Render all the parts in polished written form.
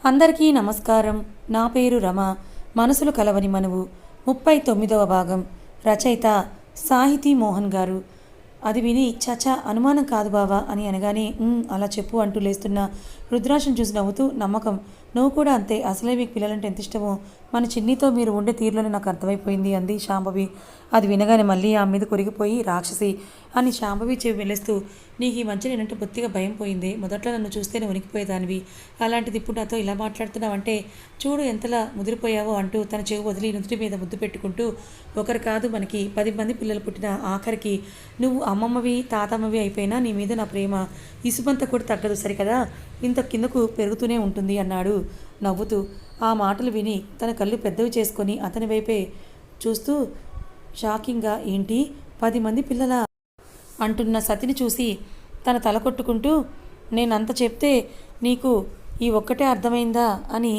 అందరికీ నమస్కారం. నా పేరు రమ. మనసులు కలవని మనువు 39వ భాగం. రచయిత సాహితీ మోహన్ గారు. అది విని చచా అనుమానం కాదు బావా అని అనగానే అలా చెప్పు అంటూ లేస్తున్న రుద్రాక్షను చూసి నవ్వుతూ, నమ్మకం, నువ్వు కూడా అంతే. అసలే మీకు పిల్లలంటే ఎంత ఇష్టమో మన చిన్నితో మీరు ఉండే తీరులోనే నాకు అర్థమైపోయింది అంది శాంభవి. అది వినగానే మళ్ళీ ఆమె మీద కొరిగిపోయి, రాక్షసి అని శాంభవి చెవి వెళ్ళేస్తూ, నీకు ఈ మధ్య నేనంటే బొత్తిగా భయం పోయింది. మొదట్లో నన్ను చూస్తేనే వణికిపోయేదానివి. అలాంటిది ఇప్పుడు నాతో ఇలా మాట్లాడుతున్నావంటే చూడు ఎంతలా ముదిరిపోయావో అంటూ తన చెవి వదిలి నుదుటి మీద ముద్దు పెట్టుకుంటూ, ఒకరు కాదు మనకి 10 మంది పిల్లలు పుట్టిన ఆఖరికి నువ్వు అమ్మమ్మవి తాతమ్మవి అయిపోయినా నీ మీద నా ప్రేమ ఇసుమంతా కూడా తగ్గదు సరికదా, ఇంత కిందకు పెరుగుతూనే ఉంటుంది అన్నాడు నవ్వుతూ. ఆ మాటలు విని తన కళ్ళు పెద్దవి చేసుకొని అతని వైపే చూస్తూ షాకింగ్గా, ఏంటి 10 మంది పిల్లల అంటున్న సతిని చూసి తన తల కొట్టుకుంటూ, నేనంత చెప్తే నీకు ఈ ఒక్కటే అర్థమైందా అని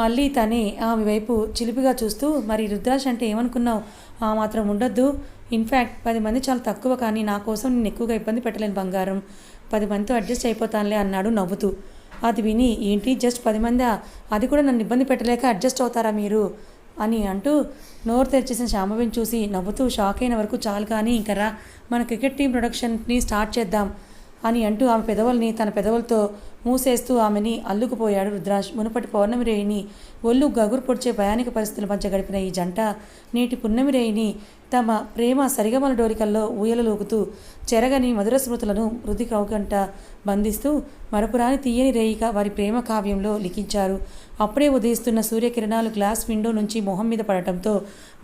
మళ్ళీ తనే ఆమె వైపు చిలిపిగా చూస్తూ, మరి రుద్రాక్ష అంటే ఏమనుకున్నావు? ఆ మాత్రం ఉండొద్దు. ఇన్ఫ్యాక్ట్ 10 మంది చాలా తక్కువ, కానీ నా కోసం నేను ఎక్కువగా ఇబ్బంది పెట్టలేను బంగారం. 10 మందితో అడ్జస్ట్ అయిపోతానులే అన్నాడు నవ్వుతూ. అది విని, ఏంటి జస్ట్ 10 మందా? అది కూడా నన్ను ఇబ్బంది పెట్టలేక అడ్జస్ట్ అవుతారా మీరు అని అంటూ నోరు తెరిచేసిన శాంభవిని చూసి నవ్వుతూ, షాక్ అయిన వరకు చాలు, కానీ ఇంకా రా మన క్రికెట్ టీం ప్రొడక్షన్ని స్టార్ట్ చేద్దాం అని అంటూ ఆమె పెదవుల్ని తన పెదవులతో మూసేస్తూ ఆమెని అల్లుకుపోయాడు రుద్రాక్ష్. మునుపటి పౌర్ణమి రేయిని ఒళ్ళు గగురు పొడిచే భయానిక పరిస్థితుల మధ్య గడిపిన ఈ జంట నేటి పున్నమి రేయిని తమ ప్రేమ సరిగమల డోలికల్లో ఊయలలోగుతూ చెరగని మధుర స్మృతులను మృతి కౌకంట బంధిస్తూ మరపురాని తీయని రేయిక వారి ప్రేమ కావ్యంలో లిఖించారు. అప్పుడే ఉదయిస్తున్న సూర్యకిరణాలు గ్లాస్ విండో నుంచి మొహం మీద పడటంతో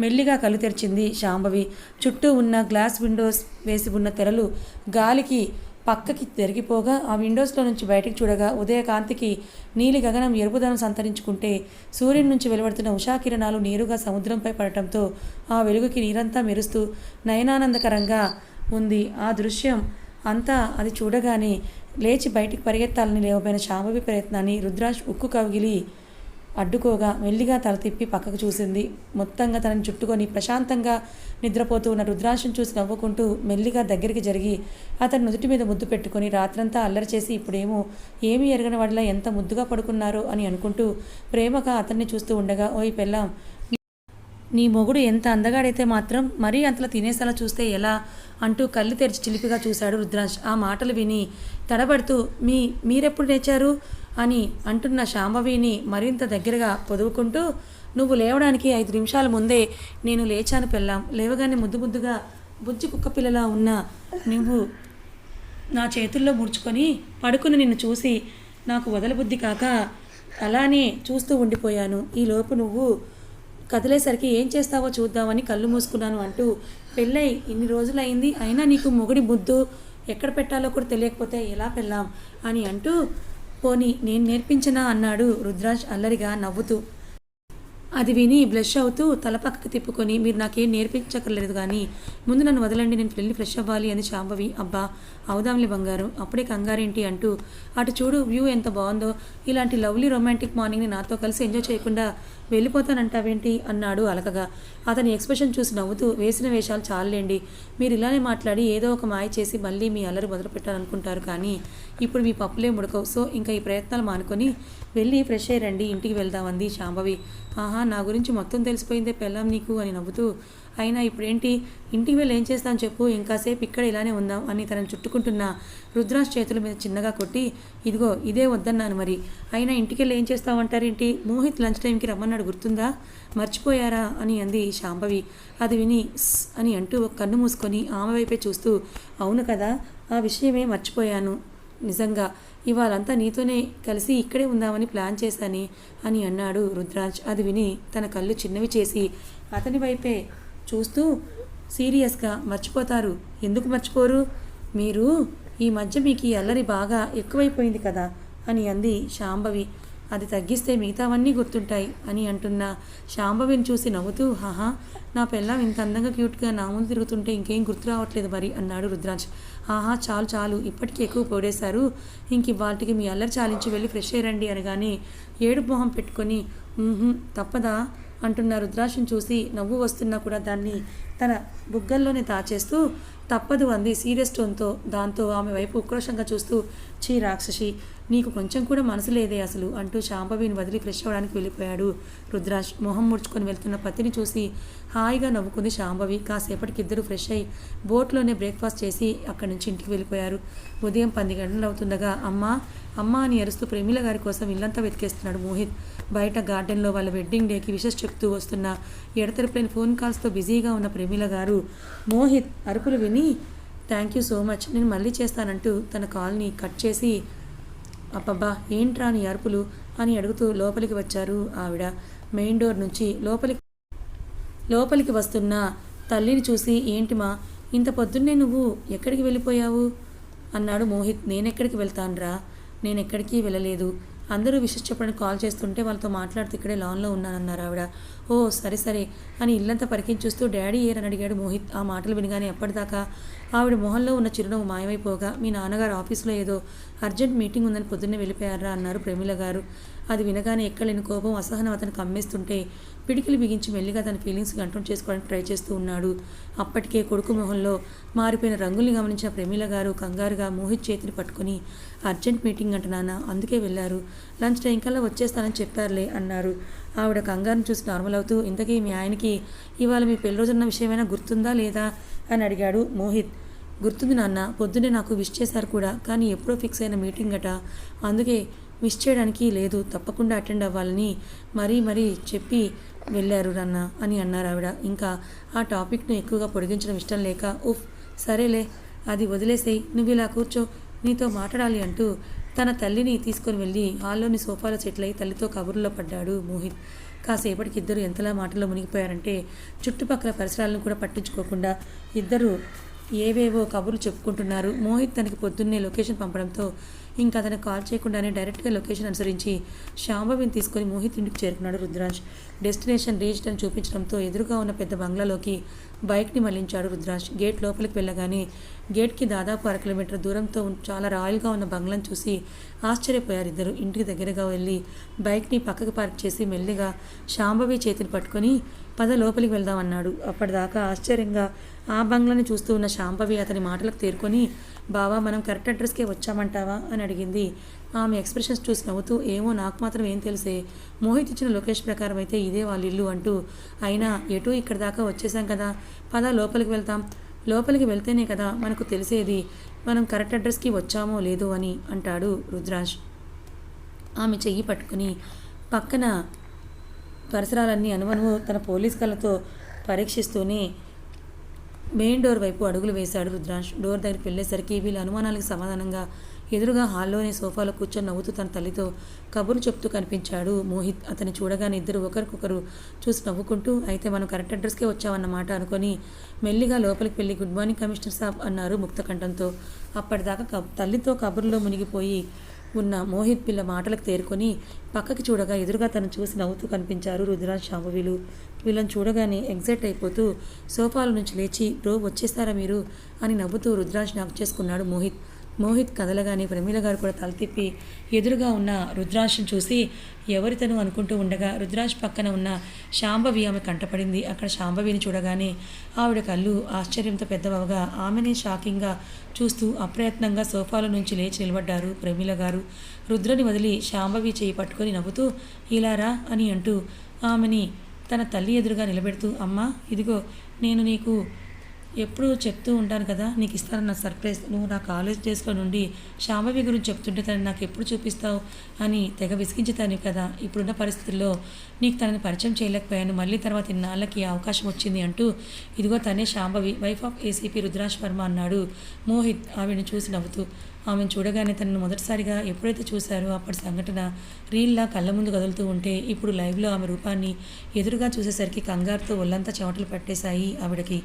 మెల్లిగా కళ్ళు తెరిచింది శాంభవి. చుట్టూ ఉన్న గ్లాస్ విండోస్ వేసి ఉన్న తెరలు గాలికి పక్కకి జరిగిపోగా ఆ విండోస్లో నుంచి బయటకు చూడగా ఉదయకాంతికి నీలి గగనం ఎరుపుదనం సంతరించుకుంటే సూర్యుని నుంచి వెలువడుతున్న ఉషాకిరణాలు నేరుగా సముద్రంపై పడటంతో ఆ వెలుగుకి నీరంతా మెరుస్తూ నయనానందకరంగా ఉంది. ఆ దృశ్యం అంతా అది చూడగానే లేచి బయటికి పరిగెత్తాలని లేవబోయిన శాంభవి ప్రయత్నాన్ని రుద్రాక్ష్ ఉక్కు కవిగిలి అడ్డుకోగా మెల్లిగా తల తిప్పి పక్కకు చూసింది. మొత్తంగా తనని చుట్టుకొని ప్రశాంతంగా నిద్రపోతూ ఉన్న రుద్రాక్షను చూసి నవ్వుకుంటూ మెల్లిగా దగ్గరికి జరిగి అతని నుదుటి మీద ముద్దు పెట్టుకొని రాత్రంతా అల్లరి చేసి ఇప్పుడేమో ఏమీ ఎరగని వాడిలా ఎంత ముద్దుగా పడుకున్నారో అని అనుకుంటూ ప్రేమగా అతన్ని చూస్తూ ఉండగా, ఓయ్ పెళ్ళాం, నీ మొగుడు ఎంత అందగాడైతే మాత్రం మరీ అంతలా తినేసేలా చూస్తే ఎలా అంటూ కళ్ళు తెరిచి చిలిపిగా చూశాడు రుద్రాక్ష్. ఆ మాటలు విని తడబడుతూ, మీరెప్పుడు లేచారు అని అంటున్న శాంభవిని మరింత దగ్గరగా పొదువుకుంటూ, నువ్వు లేవడానికి 5 నిమిషాల ముందే నేను లేచాను పెళ్ళాం. లేవగానే ముద్దుగా బుజ్జి కుక్క పిల్లలా ఉన్న నువ్వు నా చేతుల్లో ముడుచుకొని పడుకుని నిన్ను చూసి నాకు వదలబుద్ధి కాక అలానే చూస్తూ ఉండిపోయాను. ఈలోపు నువ్వు కదిలేసరికి ఏం చేస్తావో చూద్దామని కళ్ళు మూసుకున్నాను అంటూ, పెళ్ళై ఇన్ని రోజులైంది అయినా నీకు మొగుడి ముద్దు ఎక్కడ పెట్టాలో కూడా తెలియకపోతే ఎలా పెళ్ళాం అని అంటూ, పోనీ నేను నేర్పించనా అన్నాడు రుద్రాక్ష్ అల్లరిగా నవ్వుతూ. అది విని బ్లష్ అవుతూ తల పక్కకు తిప్పుకొని, మీరు నాకేం నేర్పించక్కర్లేదు కానీ ముందు నన్ను వదలండి, నేను వెళ్ళి ఫ్రెష్ అవ్వాలి అని శాంభవి. అబ్బా అవుదాంలే బంగారం, అప్పుడే కంగారేంటి అంటూ, అటు చూడు వ్యూ ఎంత బాగుందో, ఇలాంటి లవ్లీ రొమాంటిక్ మార్నింగ్ని నాతో కలిసి ఎంజాయ్ చేయకుండా వెళ్ళిపోతానంటావేంటి అన్నాడు అలకగా. అతని ఎక్స్ప్రెషన్ చూసి నవ్వుతూ, వేసిన వేషాలు చాలండి, మీరు ఇలానే మాట్లాడి ఏదో ఒక మాయ చేసి మళ్ళీ మీ అల్లరి మొదలు పెట్టాలనుకుంటారు, కానీ ఇప్పుడు మీ పప్పులే ముడకవు. సో ఇంకా ఈ ప్రయత్నాలు మానుకొని వెళ్ళి ఫ్రెష్ అయ్యండి, ఇంటికి వెళ్దామంది శాంభవి. ఆహా, నా గురించి మొత్తం తెలిసిపోయిందే పెళ్ళాం నీకు అని నవ్వుతూ, అయినా ఇప్పుడేంటి, ఇంటికి వెళ్ళి ఏం చేస్తాను చెప్పు, ఇంకాసేపు ఇక్కడ ఇలానే ఉందాం అని తనని చుట్టుకుంటున్న రుద్రాక్ష చేతుల మీద చిన్నగా కొట్టి, ఇదిగో ఇదే వద్దన్నాను మరి, అయినా ఇంటికి వెళ్ళి ఏం చేస్తామంటారేంటి, మోహిత్ లంచ్ టైంకి రమ్మన్నాడు గుర్తుందా, మర్చిపోయారా అని అంది శాంభవి. అది విని అని అంటూ ఒక కన్ను మూసుకొని ఆమె వైపే చూస్తూ, అవును కదా, ఆ విషయమే మర్చిపోయాను, నిజంగా ఇవాళంతా నీతోనే కలిసి ఇక్కడే ఉందామని ప్లాన్ చేశాని అని అన్నాడు రుద్రాజ్. అది విని తన కళ్ళు చిన్నవి చేసి అతని వైపే చూస్తూ సీరియస్గా, మర్చిపోతారు, ఎందుకు మర్చిపోరు, మీరు ఈ మధ్య మీకు ఈ అల్లరి బాగా ఎక్కువైపోయింది కదా అని అంది శాంభవి. అది తగ్గిస్తే మిగతావన్నీ గుర్తుంటాయి అని అంటున్న శాంభవిని చూసి నవ్వుతూ, హాహా, నా పెళ్ళాం ఇంత అందంగా క్యూట్గా నా ముందు తిరుగుతుంటే ఇంకేం గుర్తు రావట్లేదు మరి అన్నాడు రుద్రాజ్. ఆహా, చాలు చాలు, ఇప్పటికీ ఎక్కువ పొడేశారు, ఇంక ఇవాళకి మీ అల్లరి చాలించి వెళ్ళి ఫ్రెష్ అయ్యండి అనగానే ఏడు మొహం పెట్టుకొని తప్పదా అంటున్న రుద్రాక్షను చూసి నవ్వు వస్తున్నా కూడా దాన్ని తన బుగ్గల్లోనే దాచేస్తూ, తప్పదు అంది సీరియస్ టోన్తో. దాంతో ఆమె వైపు ఉక్రోషంగా చూస్తూ, చీ రాక్షసి, నీకు కొంచెం కూడా మనసు లేదే అసలు అంటూ శాంభవిని వదిలి ఫ్రెష్ అవ్వడానికి వెళ్ళిపోయాడు రుద్రాజ్. మొహం ముడుచుకొని వెళ్తున్న పతిని చూసి హాయిగా నవ్వుకుంది శాంభవి. కాసేపటికి ఇద్దరు ఫ్రెష్ అయ్యి బోట్లోనే బ్రేక్ఫాస్ట్ చేసి అక్కడి నుంచి ఇంటికి వెళ్ళిపోయారు. ఉదయం 10 గంటలు అవుతుండగా అమ్మా అమ్మా అని అరుస్తూ ప్రేమిల గారి కోసం ఇల్లంతా వెతికేస్తున్నాడు మోహిత్. బయట గార్డెన్లో వాళ్ళ వెడ్డింగ్ డేకి విషెస్ చెప్తూ వస్తున్న ఎడతెరపైన ఫోన్ కాల్స్తో బిజీగా ఉన్న ప్రేమిల గారు మోహిత్ అరుపులు విని థ్యాంక్ యూ సో మచ్, నేను మళ్ళీ చేస్తానంటూ తన కాల్ని కట్ చేసి అబ్బబ్బా ఏంట్రా నీ అరుపులు అని అడుగుతూ లోపలికి వచ్చారు ఆవిడ. మెయిన్ డోర్ నుంచి లోపలికి వస్తున్న తల్లిని చూసి ఏంటిమా ఇంత పొద్దున్నే నువ్వు ఎక్కడికి వెళ్ళిపోయావు అన్నాడు మోహిత్. నేనెక్కడికి వెళ్తానురా, నేనెక్కడికి వెళ్ళలేదు. అందరూ విషయం చెప్పడానికి కాల్ చేస్తుంటే వాళ్ళతో మాట్లాడుతూ ఇక్కడే లాన్లో ఉన్నానన్నారు ఆవిడ. ఓ సరే సరే అని ఇల్లంతా పరికించి చూస్తూ డాడీ ఏరని అడిగాడు మోహిత్. ఆ మాటలు వినగానే అప్పటిదాకా ఆవిడ మొహంలో ఉన్న చిరునవ్వు మాయమైపోగా మీ నాన్నగారు ఆఫీస్లో ఏదో అర్జెంట్ మీటింగ్ ఉందని పొద్దున్నే వెళ్ళిపోయారా అన్నారు ప్రేమిల గారు. అది వినగానే ఎక్కలేని కోపం అసహనం అతనికి కమ్మేస్తుంటే పిడికిలు బిగించి మెల్లిగా తన ఫీలింగ్స్ కంట్రోల్ చేసుకోవడానికి ట్రై చేస్తూ ఉన్నాడు. అప్పటికే కొడుకు మొహంలో మారిపోయిన రంగుల్ని గమనించిన ప్రేమిల గారు కంగారుగా మోహిత్ చేతిని పట్టుకుని అర్జెంట్ మీటింగ్ అంట నాన్న, అందుకే వెళ్ళారు, లంచ్ టైం కల్లా వచ్చేస్తానని చెప్పారులే అన్నారు. ఆవిడ కంగారుని చూసి నార్మల్ అవుతూ ఇంతకీ మీ ఆయనకి ఇవాళ మీ పెళ్లి రోజున్న విషయమైనా గుర్తుందా లేదా అని అడిగాడు మోహిత్. గుర్తుంది నాన్న, పొద్దున్నే నాకు విష్ చేశారు కూడా, కానీ ఎప్పుడో ఫిక్స్ అయిన మీటింగ్ అట, అందుకే విష్ చేయడానికి లేదు, తప్పకుండా అటెండ్ అవ్వాలని మరీ చెప్పి వెళ్ళారు నాన్న అని అన్నారు ఆవిడ. ఇంకా ఆ టాపిక్ను ఎక్కువగా పొడిగించడం ఇష్టం లేక ఉఫ్ సరేలే అది వదిలేసేయి, నువ్వు ఇలా కూర్చో, నీతో మాట్లాడాలి అంటూ తన తల్లిని తీసుకొని వెళ్ళి హాల్లోని సోఫాలో సెటిల్ అయి తల్లితో కబుర్లో పడ్డాడు మోహిత్. కాసేపటికి ఇద్దరు ఎంతలా మాటల్లో మునిగిపోయారంటే చుట్టుపక్కల పరిసరాలను కూడా పట్టించుకోకుండా ఇద్దరు ఏవేవో కబుర్లు చెప్పుకుంటున్నారు. మోహిత్ తనకి పొద్దున్నే లొకేషన్ పంపడంతో ఇంకా అతనికి కాల్ చేయకుండానే డైరెక్ట్గా లొకేషన్ అనుసరించి శాంభవిని తీసుకొని మోహిత్ ఇంటికి చేరుకున్నాడు రుద్రాంశ్. డెస్టినేషన్ రీచ్డ్ అని చూపించడంతో ఎదురుగా ఉన్న పెద్ద బంగ్లాలోకి బైక్ని మళ్లించాడు రుద్రాంశ్. గేట్ లోపలికి వెళ్ళగానే గేట్కి దాదాపు 1 కిలోమీటర్ దూరంతో చాలా రాయల్గా ఉన్న బంగ్లాను చూసి ఆశ్చర్యపోయారు ఇద్దరు. ఇంటికి దగ్గరగా వెళ్ళి బైక్ని పక్కకు పార్క్ చేసి మెల్లిగా శాంభవి చేతిని పట్టుకొని పద లోపలికి వెళ్దామన్నాడు. అప్పటిదాకా ఆశ్చర్యంగా ఆ బంగ్లాని చూస్తూ ఉన్న శాంభవి అతని మాటలకు తేరుకొని బావా మనం కరెక్ట్ అడ్రస్కే వచ్చామంటావా అని అడిగింది. ఆమె ఎక్స్ప్రెషన్స్ చూసి నవ్వుతూ ఏమో నాకు మాత్రం ఏం తెలిసే, మోహిత్ ఇచ్చిన లొకేషన్ ప్రకారం అయితే ఇదే వాళ్ళ ఇల్లు అంటూ, అయినా ఎటు ఇక్కడ దాకా వచ్చేసాం కదా, పద లోపలికి వెళ్తాం, లోపలికి వెళ్తేనే కదా మనకు తెలిసేది మనం కరెక్ట్ అడ్రస్కి వచ్చామో లేదో అని అంటాడు రుద్రాంశ్. ఆమె చెయ్యి పట్టుకుని పక్కన పరిసరాలన్నీ అనువనువు తన పోలీస్ కళ్ళతో పరీక్షిస్తూనే మెయిన్ డోర్ వైపు అడుగులు వేశాడు రుద్రాంశ్. డోర్ దగ్గరికి వెళ్ళేసరికి వీళ్ళ అనుమానాలకు సమాధానంగా ఎదురుగా హాల్లోనే సోఫాలో కూర్చొని నవ్వుతూ తన తల్లితో కబుర్లు చెప్తూ కనిపించాడు మోహిత్. అతని చూడగానే ఇద్దరు ఒకరికొకరు చూసి నవ్వుకుంటూ అయితే మనం కరెక్ట్ అడ్రస్కే వచ్చామన్నమాట అనుకొని మెల్లిగా లోపలికి వెళ్ళి గుడ్ మార్నింగ్ కమిషనర్ సాబ్ అన్నారు ముక్తకంఠంతో. అప్పటిదాకా తల్లితో కబుర్లో మునిగిపోయి ఉన్న మోహిత్ పిల్ల మాటలకు తేరుకొని పక్కకి చూడగా ఎదురుగా తను చూసి నవ్వుతూ కనిపించారు రుద్రాంశ్ శాంభవిలు. వీళ్ళని చూడగానే ఎగ్జైట్ అయిపోతూ సోఫాల నుంచి లేచి బ్రో వచ్చేస్తారా మీరు అని నవ్వుతూ రుద్రాంశ్ నాకు చేసుకున్నాడు మోహిత్ కదలగానే ప్రమీల గారు కూడా తల తిప్పి ఎదురుగా ఉన్న రుద్రాంశ్ని చూసి ఎవరితను అనుకుంటూ ఉండగా రుద్రాంశ్ పక్కన ఉన్న శాంభవి ఆమె కంటపడింది. అక్కడ శాంభవిని చూడగానే ఆవిడ కళ్ళు ఆశ్చర్యంతో పెద్దవగా ఆమెనే షాకింగ్గా చూస్తూ అప్రయత్నంగా సోఫాల నుంచి లేచి నిలబడ్డారు ప్రమీల గారు. రుద్రని వదిలి శాంభవి చేయి పట్టుకొని నవ్వుతూ ఇలారా అని అంటూ ఆమెని తన తల్లి ఎదురుగా నిలబెడుతూ అమ్మా ఇదిగో నేను నీకు ఎప్పుడూ చెప్తూ ఉంటాను కదా నీకు ఇస్తానన్న సర్ప్రైజ్, నువ్వు నా కాలేజ్ డేస్లో నుండి శాంభవి గురించి చెప్తుంటే తనని నాకు ఎప్పుడు చూపిస్తావు అని తెగ విసిగించుతాను కదా, ఇప్పుడున్న పరిస్థితుల్లో నీకు తనని పరిచయం చేయలేకపోయాను, మళ్ళీ తర్వాత ఇన్నాళ్ళకి అవకాశం వచ్చింది అంటూ ఇదిగో తనే Shambhavi wife of ACP Rudransh Varma అన్నాడు మోహిత్ ఆవిడని చూసి నవ్వుతూ. ఆమెను చూడగానే తనను మొదటిసారిగా ఎప్పుడైతే చూశారో అప్పటి సంఘటన రీల్లా కళ్ళ ముందు కదులుతూ ఉంటే ఇప్పుడు లైవ్లో ఆమె రూపాన్ని ఎదురుగా చూసేసరికి కంగారుతో ఒళ్ళంతా చెమటలు పట్టేశాయి ఆవిడకి.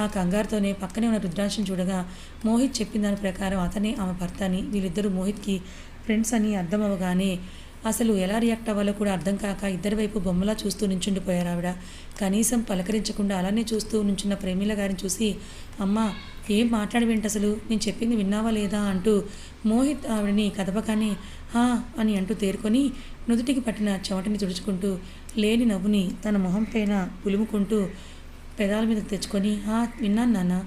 ఆ కంగారుతోనే పక్కనే ఉన్న రుద్రాంశం చూడగా మోహిత్ చెప్పిన దాని ప్రకారం అతనే ఆమె భర్త అని, వీళ్ళిద్దరూ మోహిత్కి ఫ్రెండ్స్ అని అర్థం అవ్వగానే అసలు ఎలా రియాక్ట్ అవ్వాలో కూడా అర్థం కాక ఇద్దరి వైపు బొమ్మలా చూస్తూ నించుండిపోయారు ఆవిడ. కనీసం పలకరించకుండా అలానే చూస్తూ నుంచున్న ప్రేమిల గారిని చూసి అమ్మా ఏం మాట్లాడవేంటి అసలు, నేను చెప్పింది విన్నావా లేదా అంటూ మోహిత్ ఆవిడని కదపగానే హా అని అంటూ తేరుకొని నుదుటికి పట్టిన చెమటని తుడుచుకుంటూ లేని నవ్వుని తన మొహం పైన పులుముకుంటూ పెదాల మీద తెచ్చుకొని విన్నాను నాన్న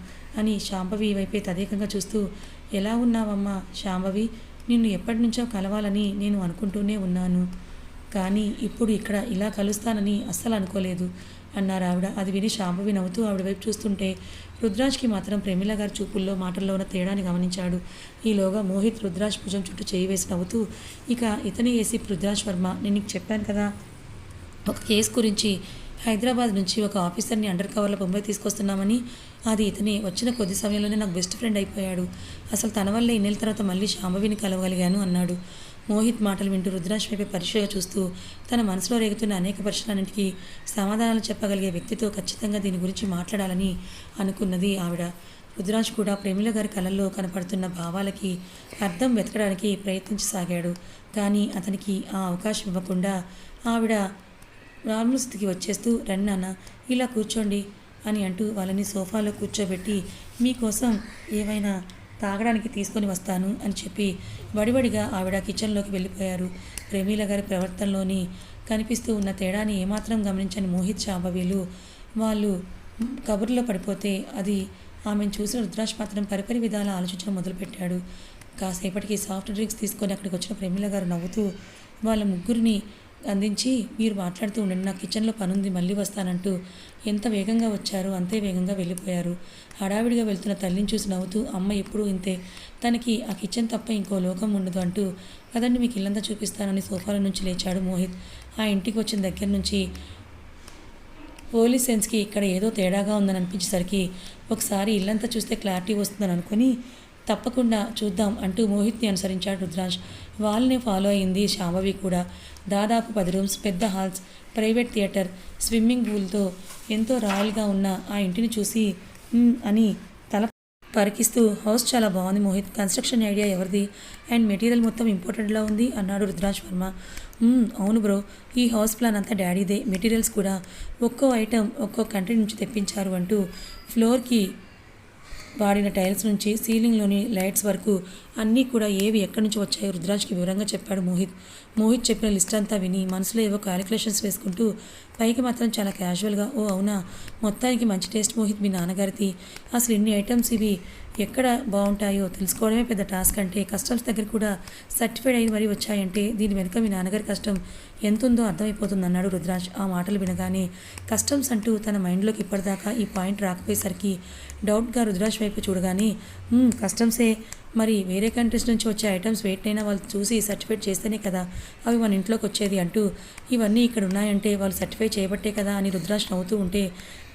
అని శాంభవి వైపే తదేకంగా చూస్తూ ఎలా ఉన్నావమ్మా శాంభవి నిన్ను ఎప్పటి నుంచో కలవాలని నేను అనుకుంటూనే ఉన్నాను. కానీ ఇప్పుడు ఇక్కడ ఇలా కలుస్తానని అస్సలు అనుకోలేదు అన్నారు ఆవిడ. అది విని శాంభవి నవ్వుతూ ఆవిడ వైపు చూస్తుంటే రుద్రాజ్కి మాత్రం ప్రమీల గారి చూపుల్లో మాటల్లో ఉన్న తేడాని గమనించాడు. ఈలోగా మోహిత్ రుద్రాజ్ భుజం చుట్టూ చేయి వేసి నవ్వుతూ, ఇక ఇతని ఏసీపీ రుద్రాజ్ వర్మ, నేను నీకు చెప్పాను కదా ఒక కేసు గురించి హైదరాబాద్ నుంచి ఒక ఆఫీసర్ని అండర్ కవర్లో బొంబాయి తీసుకొస్తున్నామని. అది ఇతనే. వచ్చిన కొద్ది సమయంలోనే నాకు బెస్ట్ ఫ్రెండ్ అయిపోయాడు. అసలు తన వల్లే ఇన్నేళ్ళ తర్వాత మళ్ళీ శాంభవిని కలవగలిగాను అన్నాడు. మోహిత్ మాటలు వింటూ రుద్రాజ్ వైపే పరీక్షగా చూస్తూ తన మనసులో రేగుతున్న అనేక ప్రశ్నలన్నింటికీ సమాధానాలు చెప్పగలిగే వ్యక్తితో ఖచ్చితంగా దీని గురించి మాట్లాడాలని అనుకున్నది ఆవిడ. రుద్రాజ్ కూడా ప్రమీల గారి కళల్లో కనపడుతున్న భావాలకి అర్థం వెతకడానికి ప్రయత్నించసాగాడు. కానీ అతనికి ఆ అవకాశం ఇవ్వకుండా ఆవిడ నార్మల్ స్థితికి వచ్చేస్తూ, రండి నాన్న, ఇలా కూర్చోండి అని అంటూ వాళ్ళని సోఫాలో కూర్చోబెట్టి, మీకోసం ఏవైనా తాగడానికి తీసుకొని వస్తాను అని చెప్పి వడివడిగా ఆవిడ కిచెన్లోకి వెళ్ళిపోయారు. ప్రమీల గారి ప్రవర్తనలోని కనిపిస్తూ ఉన్న తేడాని ఏమాత్రం గమనించని మోహిత్ శాంభవిలు వాళ్ళు కబుర్లో పడిపోతే అది ఆమెను చూసిన రుద్రాజ్ మాత్రం పరిపరి విధాల ఆలోచించడం మొదలుపెట్టాడు. కాసేపటికి సాఫ్ట్ డ్రింక్స్ తీసుకొని అక్కడికి వచ్చిన ప్రమీల గారు నవ్వుతూ వాళ్ళ ముగ్గురిని అందించి, మీరు మాట్లాడుతూ ఉండండి, నా కిచెన్లో పనుంది, మళ్ళీ వస్తానంటూ ఎంత వేగంగా వచ్చారో అంతే వేగంగా వెళ్ళిపోయారు. హడావిడిగా వెళ్తున్న తల్లిని చూసి నవ్వుతూ, అమ్మ ఎప్పుడూ ఇంతే, తనకి ఆ కిచెన్ తప్ప ఇంకో లోకం ఉండదు అంటూ, కదండి మీకు ఇల్లంతా చూపిస్తానని సోఫాల నుంచి లేచాడు మోహిత్. ఆ ఇంటికి వచ్చిన దగ్గర నుంచి పోలీస్ సెన్స్కి ఇక్కడ ఏదో తేడాగా ఉందని అనిపించేసరికి ఒకసారి ఇల్లంతా చూస్తే క్లారిటీ వస్తుందని అనుకుని తప్పకుండా చూద్దాం అంటూ మోహిత్ని అనుసరించాడు రుద్రాజ్. వాళ్ళని ఫాలో అయింది శాంభవి కూడా. దాదాపు 10 రూమ్స్, పెద్ద హాల్స్, ప్రైవేట్ థియేటర్, స్విమ్మింగ్ పూల్తో ఎంతో రాయల్గా ఉన్న ఆ ఇంటిని చూసి అని తల పరికిస్తూ, హౌస్ చాలా బాగుంది మోహిత్, కన్స్ట్రక్షన్ ఐడియా ఎవరిది, అండ్ మెటీరియల్ మొత్తం ఇంపోర్టెడ్లా ఉంది అన్నాడు రుద్రాజ్ వర్మ. అవును బ్రో, ఈ హౌస్ ప్లాన్ అంతా డాడీదే, మెటీరియల్స్ కూడా ఒక్కో ఐటెం ఒక్కో కంట్రీ నుంచి తెప్పించారు అంటూ ఫ్లోర్కి వాడిన టైల్స్ నుంచి సీలింగ్లోని లైట్స్ వరకు అన్నీ కూడా ఏవి ఎక్కడి నుంచి వచ్చాయో రుద్రాజ్కి వివరంగా చెప్పాడు మోహిత్. మోహిత్ చెప్పిన లిస్ట్ అంతా విని మనసులో ఏవో క్యాలిక్యులేషన్స్ వేసుకుంటూ పైకి మాత్రం చాలా క్యాజువల్గా, ఓ అవునా, మొత్తానికి మంచి టేస్ట్ మోహిత్ మీ నాన్నగారిది. అసలు ఇన్ని ఐటమ్స్ ఇవి ఎక్కడ బాగుంటాయో తెలుసుకోవడమే పెద్ద టాస్క్. అంటే కస్టమ్స్ దగ్గర కూడా సర్టిఫైడ్ అయ్యి మరీ వచ్చాయంటే దీని వెనుక మీ నాన్నగారి కష్టం ఎంత ఉందో అర్థమైపోతుంది అన్నాడు రుద్రాజ్. ఆ మాటలు వినగానే కస్టమ్స్ అంటూ తన మైండ్లోకి ఇప్పటిదాకా ఈ పాయింట్ రాకపోయేసరికి డౌట్గా రుద్రాజ్ వైపు చూడగానే, కస్టమ్సే, మరి వేరే కంట్రీస్ నుంచి వచ్చే ఐటమ్స్ వెయిట్నైనా వాళ్ళు చూసి సర్టిఫైడ్ చేస్తేనే కదా అవి మన ఇంట్లోకి వచ్చేది అంటూ, ఇవన్నీ ఇక్కడ ఉన్నాయంటే వాళ్ళు సర్టిఫై చేయబట్టే కదా అని రుద్రాజ్ నవ్వుతూ ఉంటే,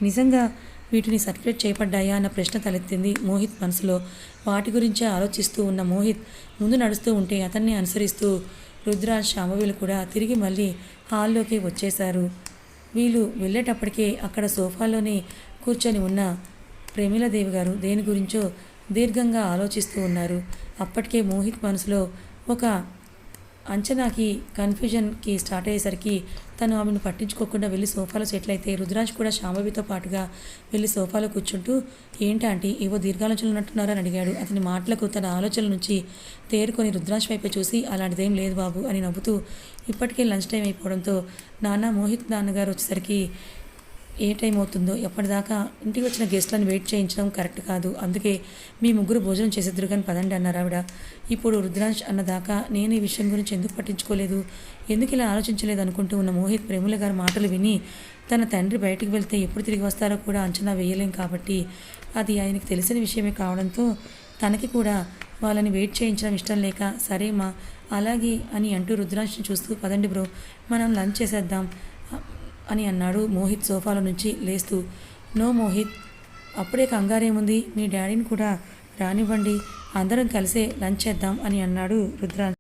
నిజంగా వీటిని సర్టిఫైడ్ చేయబడ్డాయా అన్న ప్రశ్న తలెత్తింది మోహిత్ మనసులో. వాటి గురించే ఆలోచిస్తూ ఉన్న మోహిత్ ముందు నడుస్తూ ఉంటే అతన్ని అనుసరిస్తూ రుద్రాజ్, శాంభవిలు కూడా తిరిగి మళ్ళీ హాల్లోకి వచ్చేశారు. వీళ్ళు వెళ్ళేటప్పటికే అక్కడ సోఫాలోనే కూర్చొని ఉన్న ప్రమీలాదేవి గారు దేని గురించో దీర్ఘంగా ఆలోచిస్తూ ఉన్నారు. అప్పటికే మోహిత్ మనసులో ఒక అంచనాకి కన్ఫ్యూజన్కి స్టార్ట్ అయ్యేసరికి తను ఆమెను పట్టించుకోకుండా వెళ్ళి సోఫాలో సెటిల్ అయితే రుద్రాజ్ కూడా శాంభవితో పాటుగా వెళ్ళి సోఫాలో కూర్చుంటూ, ఏంటంటే ఏవో దీర్ఘాలోచనలు ఉన్నట్టున్నారని అడిగాడు. అతని మాటలకు తన ఆలోచనల నుంచి తేరుకొని రుద్రాజ్ వైపే చూసి, అలాంటిదేం లేదు బాబు అని నవ్వుతూ, ఇప్పటికే లంచ్ టైం అయిపోవడంతో మోహిత్ నాన్నగారు వచ్చేసరికి ఏ టైం అవుతుందో, ఎప్పటిదాకా ఇంటికి వచ్చిన గెస్ట్లను వెయిట్ చేయించడం కరెక్ట్ కాదు, అందుకే మీ ముగ్గురు భోజనం చేసేద్దరు కానీ పదండి అన్నారు ఆవిడ. ఇప్పుడు రుద్రాంశ్ అన్నదాకా నేను ఈ విషయం గురించి ఎందుకు పట్టించుకోలేదు, ఎందుకు ఇలా ఆలోచించలేదు అనుకుంటూ ఉన్న మోహిత్ ప్రమీల గారి మాటలు విని తన తండ్రి బయటికి వెళ్తే ఎప్పుడు తిరిగి వస్తారో కూడా అంచనా వేయలేం కాబట్టి అది ఆయనకు తెలిసిన విషయమే కావడంతో తనకి కూడా వాళ్ళని వెయిట్ చేయించడం ఇష్టం లేక, సరే మా అలాగే అని అంటూ రుద్రాంశ్ని చూస్తూ, పదండి బ్రో మనం లంచ్ చేసేద్దాం అని అన్నాడు మోహిత్ సోఫాలో నుంచి లేస్తూ. నో మోహిత్, అప్పుడే కంగారేముంది, మీ డాడీని కూడా రానివ్వండి, అందరం కలిసే లంచ్ చేద్దాం అని అన్నాడు రుద్రాంశ్.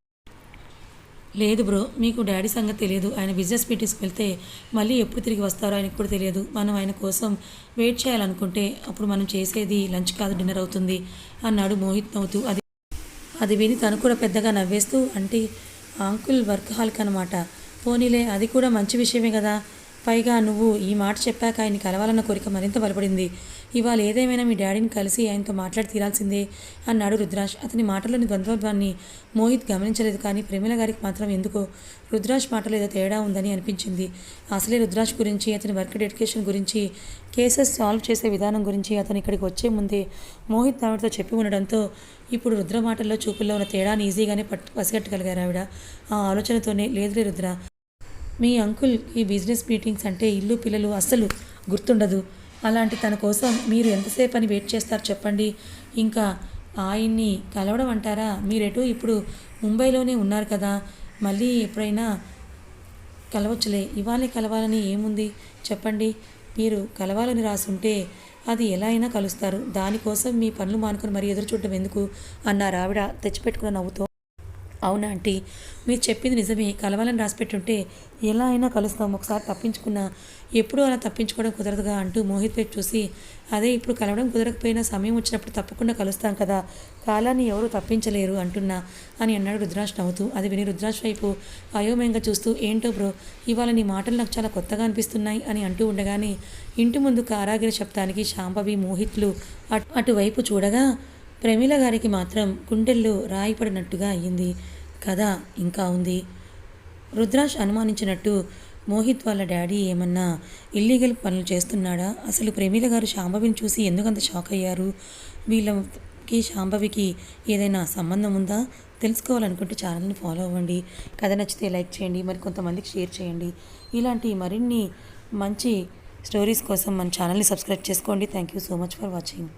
లేదు బ్రో, మీకు డాడీ సంగతి తెలియదు, ఆయన బిజినెస్ మీటింగ్స్కి వెళ్తే మళ్ళీ ఎప్పుడు తిరిగి వస్తారో ఆయనకు కూడా తెలియదు, మనం ఆయన కోసం వెయిట్ చేయాలనుకుంటే అప్పుడు మనం చేసేది లంచ్ కాదు డిన్నర్ అవుతుంది అన్నాడు మోహిత్ నవ్వుతూ. అది విని తను కూడా పెద్దగా నవ్వేస్తూ, అంటే అంకుల్ వర్క్ హాల్కి అనమాట, పోనీలే అది కూడా మంచి విషయమే కదా, పైగా నువ్వు ఈ మాట చెప్పాక ఆయన కలవాలన్న కోరిక మరింత బలపడింది, ఇవాళ ఏదేమైనా మీ డాడీని కలిసి ఆయనతో మాట్లాడి తీరాల్సిందే అన్నాడు రుద్రాష్. అతని మాటల్లోని ద్వంద్వత్వాన్ని మోహిత్ గమనించలేదు. కానీ ప్రమీల గారికి మాత్రం ఎందుకో రుద్రాష్ మాటలో ఏదో తేడా ఉందని అనిపించింది. అసలే రుద్రాష్ గురించి, అతని వర్క్ డెడికేషన్ గురించి, కేసెస్ సాల్వ్ చేసే విధానం గురించి అతను ఇక్కడికి వచ్చే ముందే మోహిత్ ఆవిడతో చెప్పి ఉండడంతో ఇప్పుడు రుద్ర మాటల్లో చూపుల్లో ఉన్న తేడాని ఈజీగానే పసిగట్టగలిగారు ఆవిడ. ఆ ఆలోచనతోనే, లేదులే రుద్ర, మీ అంకుల్ ఈ బిజినెస్ మీటింగ్స్ అంటే ఇల్లు పిల్లలు అస్సలు గుర్తుండదు. అలాంటి తన కోసం మీరు ఎంతసేపు అని వెయిట్ చేస్తారు చెప్పండి. ఇంకా ఆయన్ని కలవడం అంటారా? మీరెటు ఇప్పుడు ముంబైలోనే ఉన్నారు కదా, మళ్ళీ ఎప్పుడైనా కలవచ్చులే. ఇవాళే కలవాలని ఏముంది చెప్పండి. మీరు కలవాలని రాసుంటే అది ఎలా అయినా కలుస్తారు. దానికోసం మీ పనులు మానుకొని మరీ ఎదురు చూడడం ఎందుకు అన్నారు ఆవిడ తెచ్చిపెట్టుకున్న నవ్వుతో. అవునా ఆంటీ, మీరు చెప్పింది నిజమే. కలవాలని రాసిపెట్టుంటే ఎలా అయినా కలుస్తాం. ఒకసారి తప్పించుకున్నా ఎప్పుడూ అలా తప్పించుకోవడం కుదరదుగా అంటూ మోహిత్ వైపు చూసి, అదే ఇప్పుడు కలవడం కుదరకపోయినా సమయం వచ్చినప్పుడు తప్పకుండా కలుస్తాం కదా, కాలాన్ని ఎవరూ తప్పించలేరు అంటున్నా అని అన్నాడు రుద్రాష్ నవ్వుతూ. అది విని రుద్రాష్ వైపు అయోమయంగా చూస్తూ, ఏంటో బ్రో, ఇవాళ నీ మాటలు నాకు చాలా కొత్తగా అనిపిస్తున్నాయి అని అంటూ ఉండగానే ఇంటి ముందు కారాగిరి శబ్దానికి శాంభవి మోహిత్లు అటువైపు చూడగా ప్రమీల గారికి మాత్రం గుండెల్లో రాయిపడినట్టుగా అయ్యింది. కథ ఇంకా ఉంది. రుద్రాష్ అనుమానించినట్టు మోహిత్ వాళ్ళ డాడీ ఏమన్నా ఇల్లీగల్ పనులు చేస్తున్నాడా? అసలు ప్రమీల గారు శాంభవిని చూసి ఎందుకంత షాక్ అయ్యారు? వీళ్ళకి శాంభవికి ఏదైనా సంబంధం ఉందా? తెలుసుకోవాలనుకుంటే ఛానల్ని ఫాలో అవ్వండి. కథ నచ్చితే లైక్ చేయండి, మరి కొంతమందికి షేర్ చేయండి. ఇలాంటి మరిన్ని మంచి స్టోరీస్ కోసం మన ఛానల్ని సబ్స్క్రైబ్ చేసుకోండి. Thank you so much for watching.